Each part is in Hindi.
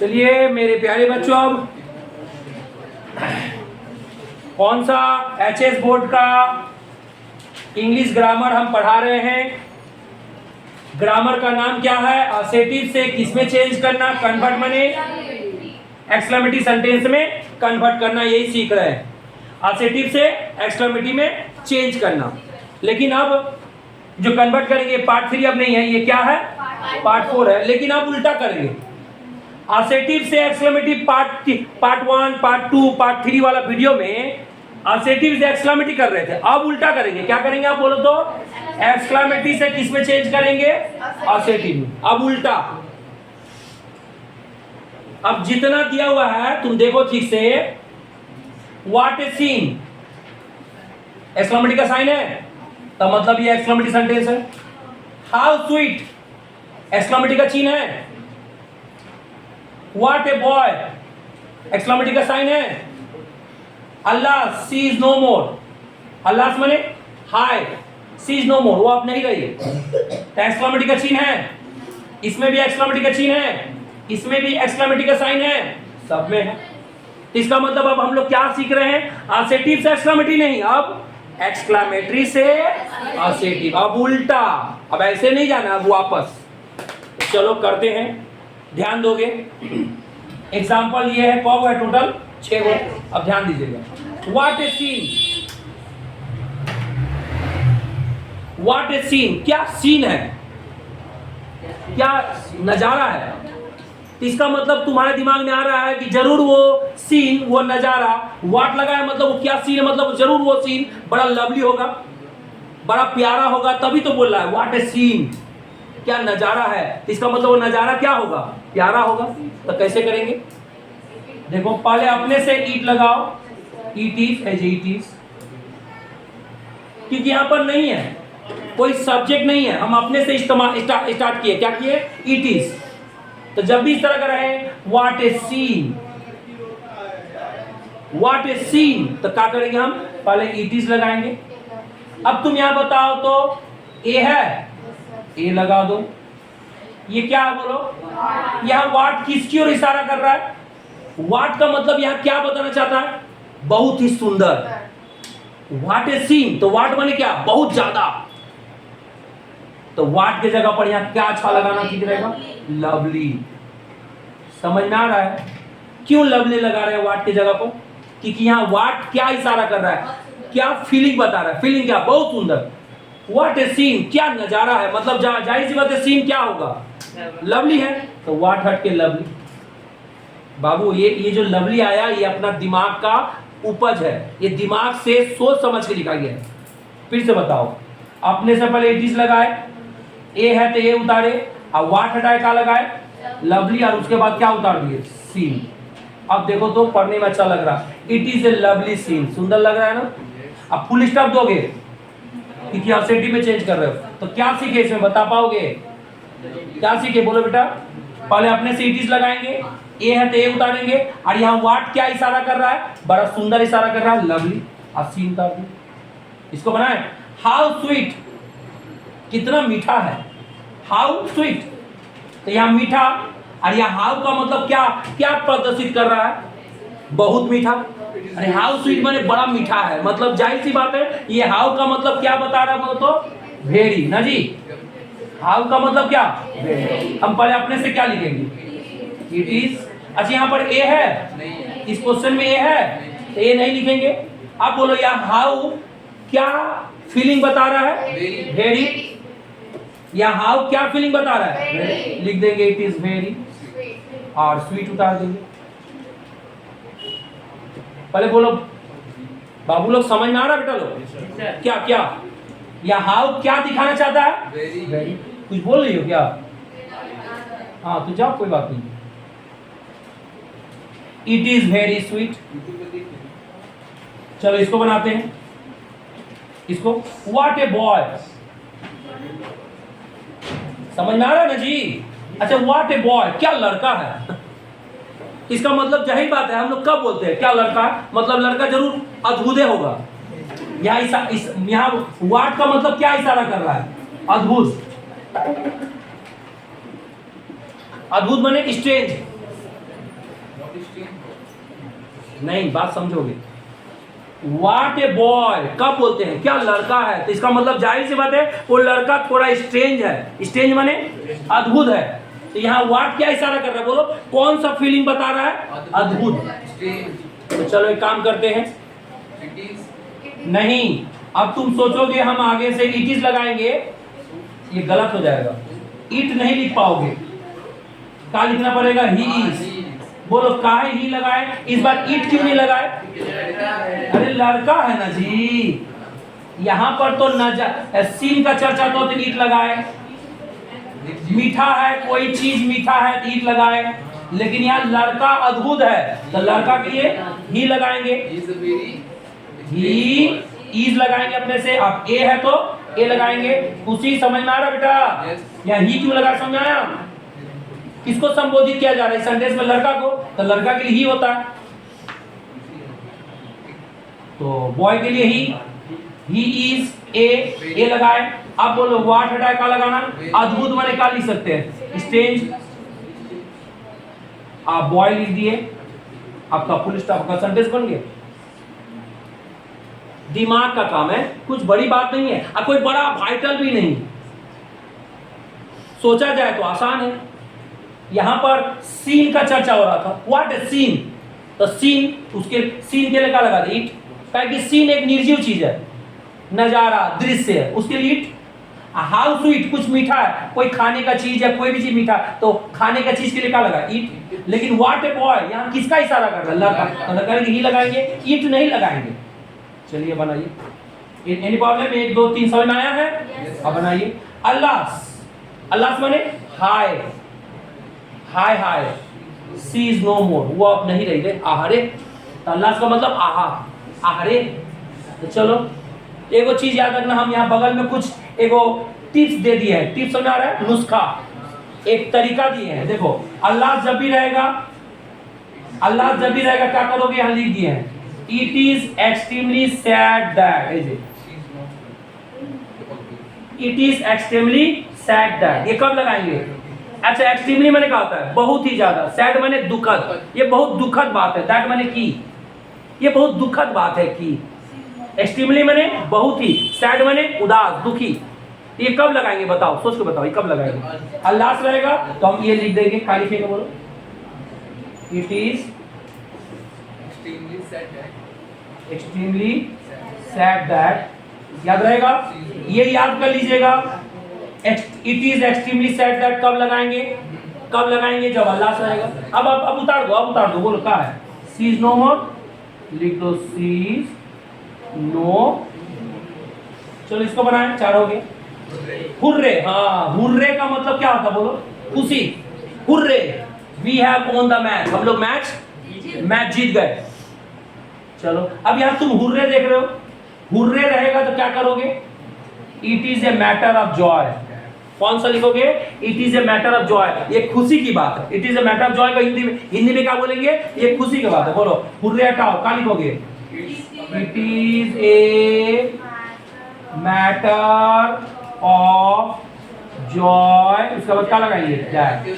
चलिए मेरे प्यारे बच्चों, अब कौन सा एचएस बोर्ड का इंग्लिश ग्रामर हम पढ़ा रहे हैं। ग्रामर का नाम क्या है? असेटिव से किसमें चेंज करना, कन्वर्ट माने एक्सक्लेमेटरी सेंटेंस में कन्वर्ट करना, यही सीख रहे हैं। असेटिव से एक्सक्लेमेटरी में चेंज करना। लेकिन अब जो कन्वर्ट करेंगे पार्ट 3 अब नहीं है, ये क्या है? पार्ट 4 है। लेकिन अब उल्टा करेंगे। असेटिव से एक्सक्लेमेटरी पार्ट 1, पार्ट 2, पार्ट 3 वाला वीडियो में असेटिव से एक्सक्लेमेटरी कर रहे थे। अब उल्टा करेंगे। क्या करेंगे आप बोलो तो? एक्सक्लेमेटरी से किस में चेंज करेंगे? असेटिव में। अब उल्टा। अब जितना दिया हुआ है तुम देखो ठीक से। व्हाट इज सीन, एक्सक्लेमेटरी का साइन है, तो मतलब ये एक्सक्लेमेटरी सेंटेंस है। हाउ स्वीट, एक्सक्लेमेटरी का चिन्ह है। व्हाट ए बॉय, एक्सक्लेमेटरी का साइन है। अल्लाह सी इज नो मोर, अल्लाह माने हाय, सी इज नो मोर, वो अब नहीं रही, तो एक्सक्लेमेटरी का चिन्ह है। इसमें भी एक्सक्लेमेटरी का चिन्ह है, इसमें भी एक्सक्लेमेटरी का साइन है, सब में है। तो इसका मतलब अब हम लोग क्या सीख रहे हैं? असेटिव से एक्सक्लेमेटरी नहीं, अब एक्सक्लेमेटरी से असेटिव। अब उल्टा, अब ऐसे नहीं जाना, अब वापस। तो चलो करते हैं, ध्यान दोगे। एग्जाम्पल ये है, कौ है टोटल? 6 गो। अब ध्यान दीजिएगा। What is seen, what is seen, क्या सीन है, क्या नजारा है। तो इसका मतलब तुम्हारे दिमाग में आ रहा है कि जरूर वो सीन, वो नजारा, व्हाट लगा है मतलब वो क्या सीन है, मतलब जरूर वो सीन बड़ा लवली होगा, बड़ा प्यारा होगा, तभी तो बोल रहा है व्हाट इज सीन, क्या नजारा है। तो इसका मतलब वो नजारा क्या होगा? प्यारा होगा। तो कैसे करेंगे? देखो, पहले अपने से ईट लगाओ, it is as it is, क्योंकि यहां पर नहीं है, कोई सब्जेक्ट नहीं है, हम अपने से इस्तेमाल स्टार्ट किए। क्या किए? It is. तो जब भी इस तरह का रहे what is seen, what is seen, तो क्या करेंगे हम? पहले इट इज लगाएंगे। अब तुम यहां बताओ तो ए है, ए लगा दो। ये क्या है बोलो? यहां व्हाट किसकी ओर इशारा कर रहा है? व्हाट का मतलब यहां क्या बताना चाहता है? बहुत ही सुंदर। व्हाट इज सीन, तो व्हाट माने क्या? बहुत ज्यादा। तो व्हाट की जगह पर यहां क्या अच्छा लगाना ठीक रहेगा? लवली। समझ में आ रहा है क्यों लवली लगा रहे हैं व्हाट की जगह पर? क्योंकि यहां व्हाट क्या इशारा कर रहा है? क्या फीलिंग बता रहा है? फीलिंग क्या? बहुत सुंदर। व्हाट इज सीन, क्या नजारा है, मतलब जाहिर सी बात है सीन क्या होगा? लवली है। तो व्हाट हट के लवली। बाबू ये जो लवली आया, ये अपना दिमाग का उपज है, ये दिमाग से सोच समझ के लिखा गया है। फिर से बताओ, अपने से पहले इट इज लगाए, ए है तो ए उतारे, और व्हाट हटाए क्या लगाए? लवली, और उसके बाद क्या उतार दिए? सीन। अब देखो तो पढ़ने में अच्छा लग रहा, it is a lovely scene, सुंदर लग रहा है ना। अब फुल स्टॉप दोगे क्योंकि आप सेटिव में चेंज कर रहे हो, तो क्या सीखे इसमें बता पाओगे? क्या सीखे बोलो बेटा? पहले अपने से इट इज लगाएंगे, ए है तो ए उतारेंगे, और यहाँ व्हाट क्या इशारा कर रहा है? बड़ा सुंदर इशारा कर रहा है, लवली, और सीन उतार दो। इसको बनाए हाउ स्वीट, कितना मीठा है, हाउ स्वीट। तो यहाँ मीठा, और यहाँ हाउ का मतलब क्या क्या प्रदर्शित कर रहा है? बहुत मीठा। अरे हाउ स्वीट माने बड़ा मीठा है, मतलब जाहिर सी बात है ये हाउ का मतलब क्या बता रहा है बोलो तो? वेरी ना जी। हाउ का मतलब क्या? वेरी। हम पहले अपने से क्या लिखेंगे? It is. अच्छा यहाँ पर ए है, इस क्वेश्चन में ए है, तो ए नहीं लिखेंगे। अब बोलो यहाँ हाउ क्या फीलिंग बता रहा है? वेरी। या हाउ क्या फीलिंग बता रहा है? लिख देंगे इट इज वेरी, और स्वीट उतार देंगे। पहले बोलो बाबू लोग, समझ में आ रहा बेटा लोग? क्या क्या या हाउ क्या दिखाना चाहता है? वेरी। कुछ बोल रही हो क्या? हाँ तो जाओ, कोई बात नहीं। It is very sweet. चलो इसको बनाते हैं, इसको व्हाट ए बॉय। समझ में आ रहा है ना जी? अच्छा व्हाट ए बॉय, क्या लड़का है। इसका मतलब जाहिर बात है, हम लोग कब बोलते हैं क्या लड़का है, मतलब लड़का जरूर अद्भुत होगा। यहाँ व्हाट का मतलब क्या इशारा कर रहा है? अद्भुत। अद्भुत माने स्ट्रेंज, नहीं, बात समझोगे। व्हाट ए बॉय कब बोलते हैं? क्या लड़का है, तो इसका मतलब जाहिर सी बात है वो लड़का थोड़ा स्ट्रेंज है। स्ट्रेंज माने अद्भुत है। तो यहाँ व्हाट क्या इशारा कर रहा है? बोलो कौन सा फीलिंग बता रहा है? अद्भुत। तो चलो एक काम करते हैं। नहीं, अब तुम सोचोगे हम आगे से इट इज लगाएंगे, ये गलत हो जाएगा। इट नहीं लिख पाओगे, क्या लिखना पड़ेगा? He is. बोलो काहे ही लगाए, इस बार इट क्यों नहीं लगाए? अरे लड़का है ना जी, यहाँ पर तो सीन का चर्चा तो ईट लगाए। मीठा है, कोई चीज मीठा है तो ईट लगाए, लेकिन यहाँ लड़का अद्भुत है तो लड़का के लिए ही लगाएंगे। ही इज लगाएंगे अपने से। अब ए है तो ए लगाएंगे। उसी समझ में आ रहा बेटा? यहाँ ही क्यों लगा, समझ आया? किसको संबोधित किया जा रहा है सेंटेंस में? लड़का को, तो लड़का के लिए ही होता है। तो बॉय के लिए ही इज ए लगाए। अब बोलो व्हाट हटाए का लगाना? अद्भुत माने का लिख सकते हैं? स्ट्रेंज। आप बॉय लिख दिए, आपका फुल स्टॉप का सेंटेंस बन गया। दिमाग का काम है, कुछ बड़ी बात नहीं है और कोई बड़ा वाइटल भी नहीं। सोचा जाए तो आसान है। यहां पर सीन का चर्चा हो रहा था। व्हाट ए सीन, तो सीन, उसके सीन के लिए क्या लगा दे? इट। क्योंकि सीन एक निर्जीव चीज है, नजारा, दृश्य है, उसके लिए इट। हाउ स्वीट, कुछ मीठा है, कोई खाने का चीज है, कोई भी चीज मीठा, तो खाने का चीज के लिए क्या लगा? इट। लेकिन व्हाट ए बॉय, यहाँ किसका इशारा कर रहा है? लड़का, तो लड़का ही लगाएंगे, इट नहीं लगाएंगे। चलिए बनाइए। Any problem? 1 2 3 समझ में आया है? अब बनाइए। अल्लाह माने हाय, हाय हाय। सी इज नो मोर, वो अब नहीं रही रे, आहरे। तो अल्लाह का मतलब आहा, आहरे। तो चलो एगो चीज याद रखना, हम यहाँ बगल में कुछ एगो टिप्स दे दिए हैं। टिप्स समझ आ रहा है? नुस्खा, एक तरीका दिए हैं। देखो अल्लाह जब भी रहेगा, अल्लाह जब भी रहेगा क्या करोगे? यहाँ लिख दिए हैं, it is extremely sad that. It is extremely sad that, ये कब लगाएंगे? अच्छा, एक्सट्रीमली माने क्या होता है? बहुत ही ज्यादा। सैड माने दुखद, ये बहुत दुखद बात है। दैट माने की, ये बहुत दुखद बात है की। एक्सट्रीमली माने बहुत ही, सैड माने उदास, दुखी। ये कब लगाएंगे बताओ, सोच के बताओ, ये कब लगाएंगे? अल्लाह से रहेगा तो हम ये लिख देंगे, क्या लिखेंगे बोलो? It is extremely sad that. याद रहेगा? ये याद कर लीजिएगा। It is extremely sad that कब लगाएंगे? कब लगाएंगे? जब अल्लाह से रहेगा। अब उतार दो, अब उतार दो। बोलो क्या है? सी इज नो मोर, लिख दो सी इज नो। चलो इसको बनाएं, 4 हो गए। हुर्रे, हाँ, हुर्रे का मतलब क्या होता है? बोलो खुशी। Hurray, we have won the match, हम लोग मैच जीत गए। चलो अब यहां तुम हुर्रे देख रहे हो, हुर्रे रहेगा तो क्या करोगे? It is a matter of Joy. कौन सा लिखोगे? It is a matter of Joy, ये खुशी की बात है। It is a matter of joy का हिंदी में क्या बोलेंगे? ये खुशी की बात है। बोलो हुर्रे हटाओ, क्या लिखोगे? It is a matter of Joy, उसके बाद क्या लगाएंगे? That.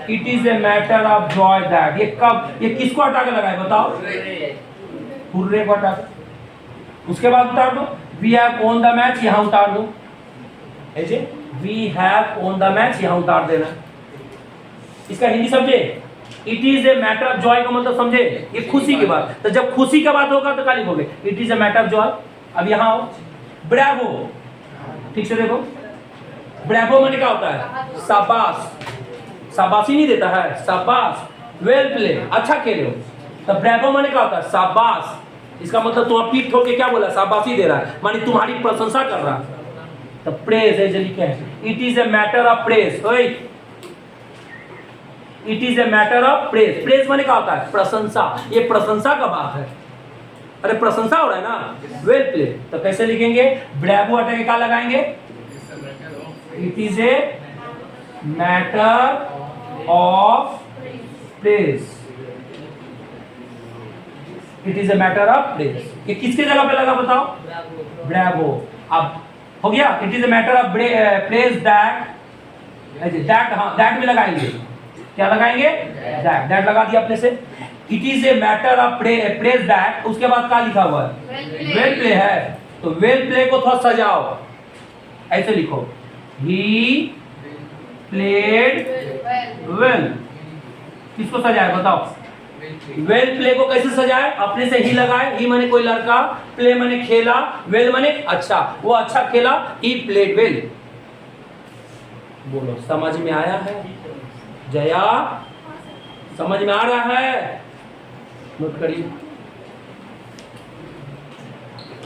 It is a matter of Joy that, ये कब, ये किसको हटा के लगाए बताओ? हुर्रे को हटा के। उसके बाद उतार दो, we have won the match, यहां उतार दो। We have won the match, यहां उतार देना। इसका हिंदी समझे? It is a matter of joy का मतलब समझे? ये खुशी की बात। तो जब खुशी का बात होगा तो क्या लिखोगे? It is a matter of Joy. अब यहां आओ, ब्रावो, ठीक से देखो। ब्रावो माने क्या होता है? शाबाश, शाबाशी नहीं देता है, शाबाश, वेल प्ले, अच्छा खेले हो। तो ब्रावो माने क्या होता है? शाबाश। इसका मतलब तुम पीठ ठोक के क्या बोला? शाबाशी दे रहा है, माने तुम्हारी प्रशंसा कर रहा है। तो प्रेज है जो लिखे हैं, it is a matter of praise. It is a matter of praise. Praise माने क्या होता है? प्रशंसा, ये प्रशंसा का बात है। अरे प्रशंसा हो रहा है ना, वेल प्ले। तो कैसे लिखेंगे? ब्रावो हटा के क्या लगाएंगे? It is a matter of praise. It is a matter of praise. ये किसके जगह पे लगा बताओ? ब्रावो। अब हो गया। It is a matter of praise that, that, हाँ दैट में लगाएंगे। क्या लगाएंगे? दैट, दैट लगा दिया अपने से। It is a matter of place that, उसके बाद क्या लिखा हुआ है? वेल प्ले है। तो वेल प्ले को थोड़ा सजाओ, ऐसे लिखो, ही प्लेड वेल। किसको सजाए बताओ? वेल प्ले को कैसे सजाए? अपने से ही लगाए, ही माने कोई लड़का, प्ले माने खेला, वेल माने अच्छा, वो अच्छा खेला, ही प्लेड वेल। बोलो समझ में आया है? जया समझ में आ रहा है? नोट करिए।